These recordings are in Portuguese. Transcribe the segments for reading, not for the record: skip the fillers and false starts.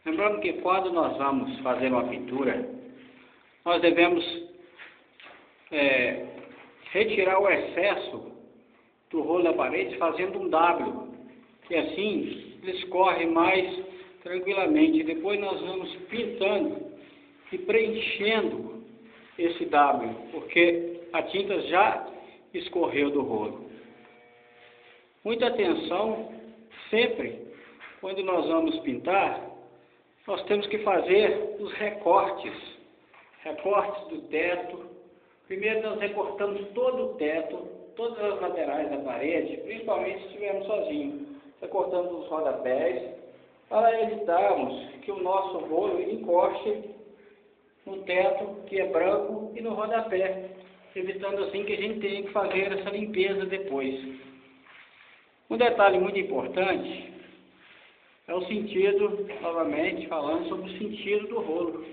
Lembrando que quando nós vamos fazer uma pintura, nós devemos retirar o excesso do rolo da parede fazendo um W, que assim ele escorre mais tranquilamente. Depois nós vamos pintando e preenchendo esse W, porque a tinta já escorreu do rolo. Muita atenção, sempre quando nós vamos pintar, nós temos que fazer os recortes do teto. Primeiro nós recortamos todo o teto, todas as laterais da parede, principalmente se estivermos sozinhos. Recortamos os rodapés, para evitarmos que o nosso rolo encoste no teto, que é branco, e no rodapé, evitando assim que a gente tenha que fazer essa limpeza depois. Um detalhe muito importante é o sentido, novamente falando sobre o sentido do rolo.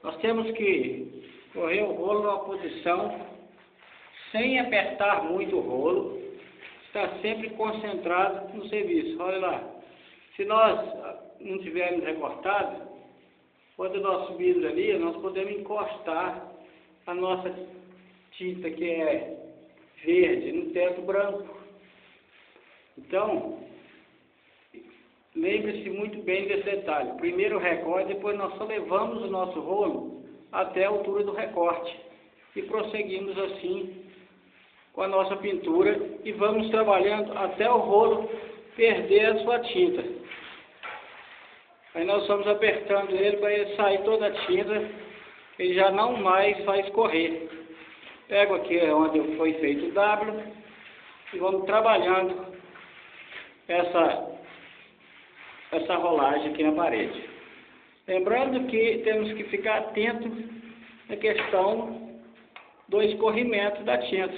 Nós temos que correr o rolo numa posição sem apertar muito o rolo, está sempre concentrado no serviço. Olha lá, se nós não tivermos recortado, quando nós subirmos ali, nós podemos encostar a nossa tinta, que é verde, no teto branco. Então, lembre-se muito bem desse detalhe. Primeiro o recorte, depois nós só levamos o nosso rolo até a altura do recorte. E prosseguimos assim com a nossa pintura e vamos trabalhando até o rolo perder a sua tinta. Aí nós vamos apertando ele para ele sair toda a tinta, ele já não mais vai escorrer. Pego aqui onde foi feito o W e vamos trabalhando essa rolagem aqui na parede. Lembrando que temos que ficar atento na questão do escorrimento da tinta.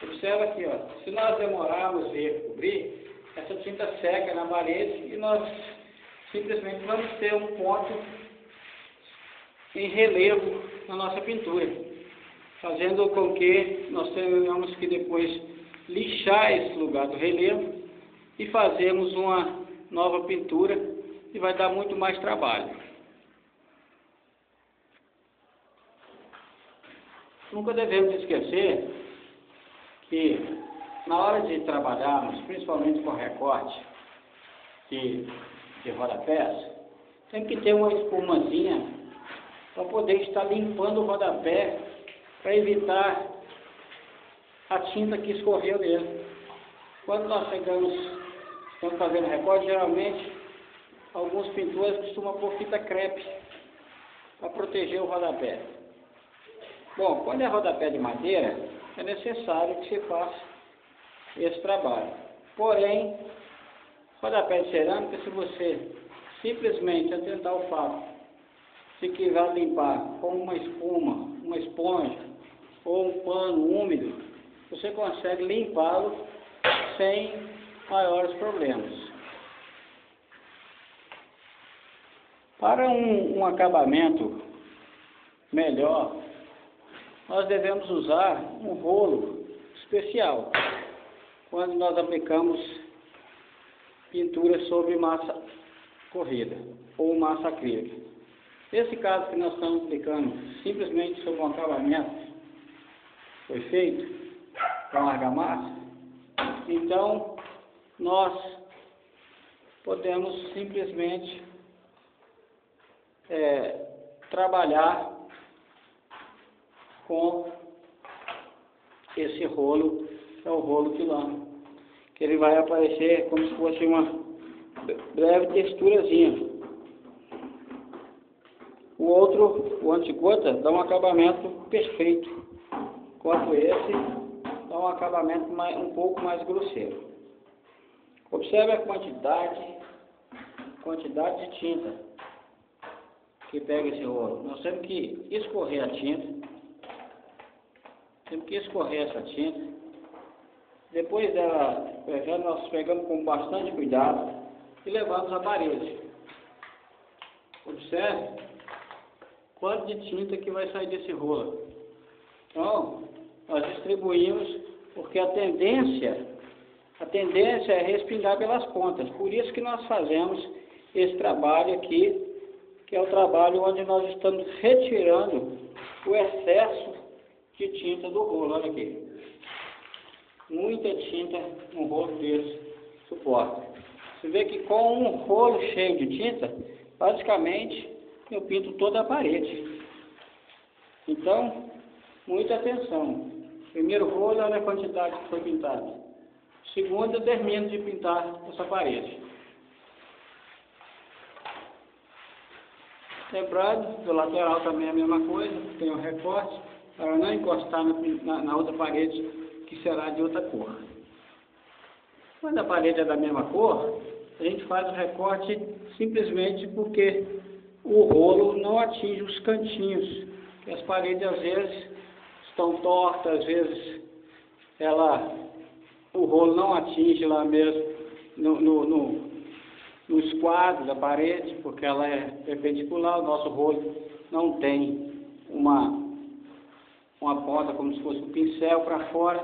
Observa aqui, ó, se nós demorarmos a cobrir, essa tinta seca na parede e nós simplesmente vamos ter um ponto em relevo na nossa pintura, fazendo com que nós tenhamos que depois lixar esse lugar do relevo e fazermos uma nova pintura e vai dar muito mais trabalho. Nunca devemos esquecer que na hora de trabalharmos, principalmente com recorte de rodapés, tem que ter uma espumazinha para poder estar limpando o rodapé, para evitar a tinta que escorreu dele. Quando nós estamos fazendo recorte, geralmente alguns pintores costumam pôr fita crepe para proteger o rodapé. Bom, quando é rodapé de madeira, é necessário que se faça esse trabalho. Porém, rodapé de cerâmica, se você simplesmente atentar o fato, se quiser limpar com uma espuma, uma esponja ou um pano úmido, você consegue limpá-lo sem maiores problemas. Para um acabamento melhor, nós devemos usar um rolo especial quando nós aplicamos pintura sobre massa corrida ou massa acrílica. Nesse caso que nós estamos aplicando simplesmente sobre um acabamento foi feito com argamassa, então nós podemos simplesmente trabalhar com esse rolo, é o rolo de lã, que ele vai aparecer como se fosse uma breve texturazinha. O outro, o antigota, dá um acabamento perfeito, enquanto esse dá um acabamento um pouco mais grosseiro. Observe a quantidade de tinta que pega esse rolo. Nós temos que escorrer a tinta, temos que escorrer essa tinta. Depois dela, nós pegamos com bastante cuidado e levamos à parede. Observe quanto de tinta que vai sair desse rolo. Então, nós distribuímos, porque a tendência é respingar pelas pontas. Por isso que nós fazemos esse trabalho aqui, que é o trabalho onde nós estamos retirando o excesso de tinta do rolo. Olha aqui. Muita tinta no rolo desse suporta. Você vê que com um rolo cheio de tinta, basicamente eu pinto toda a parede. Então, muita atenção. Primeiro rolo, olha a quantidade que foi pintada. Segundo, eu termino de pintar essa parede. Lembrando, do lateral também é a mesma coisa, tem um recorte, para não encostar na outra parede, que será de outra cor. Quando a parede é da mesma cor, a gente faz o recorte simplesmente porque o rolo não atinge os cantinhos. E as paredes às vezes estão tortas, às vezes o rolo não atinge lá mesmo no esquadro da parede, porque ela é perpendicular. O nosso rolo não tem uma ponta como se fosse um pincel para fora.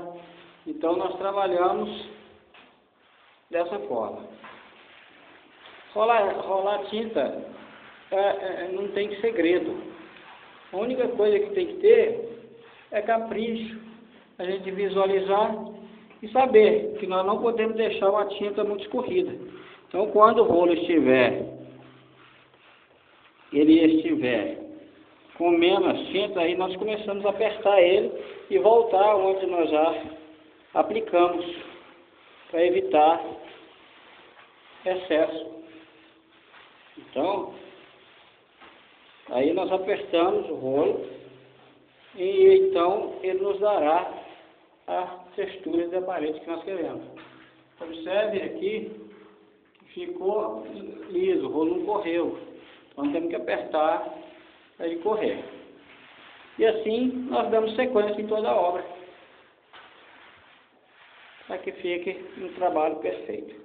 Então nós trabalhamos dessa forma. Rolar tinta não tem segredo. A única coisa que tem que ter é capricho, a gente visualizar e saber que nós não podemos deixar uma tinta muito escorrida. Então, quando o rolo estiver com menos tinta, aí nós começamos a apertar ele e voltar onde nós já aplicamos, para evitar excesso. Então, aí nós apertamos o rolo e então ele nos dará a textura da parede que nós queremos. Observe aqui que ficou liso, o rolo não correu. Então temos que apertar para ele correr. E assim nós damos sequência em toda a obra, para que fique um trabalho perfeito.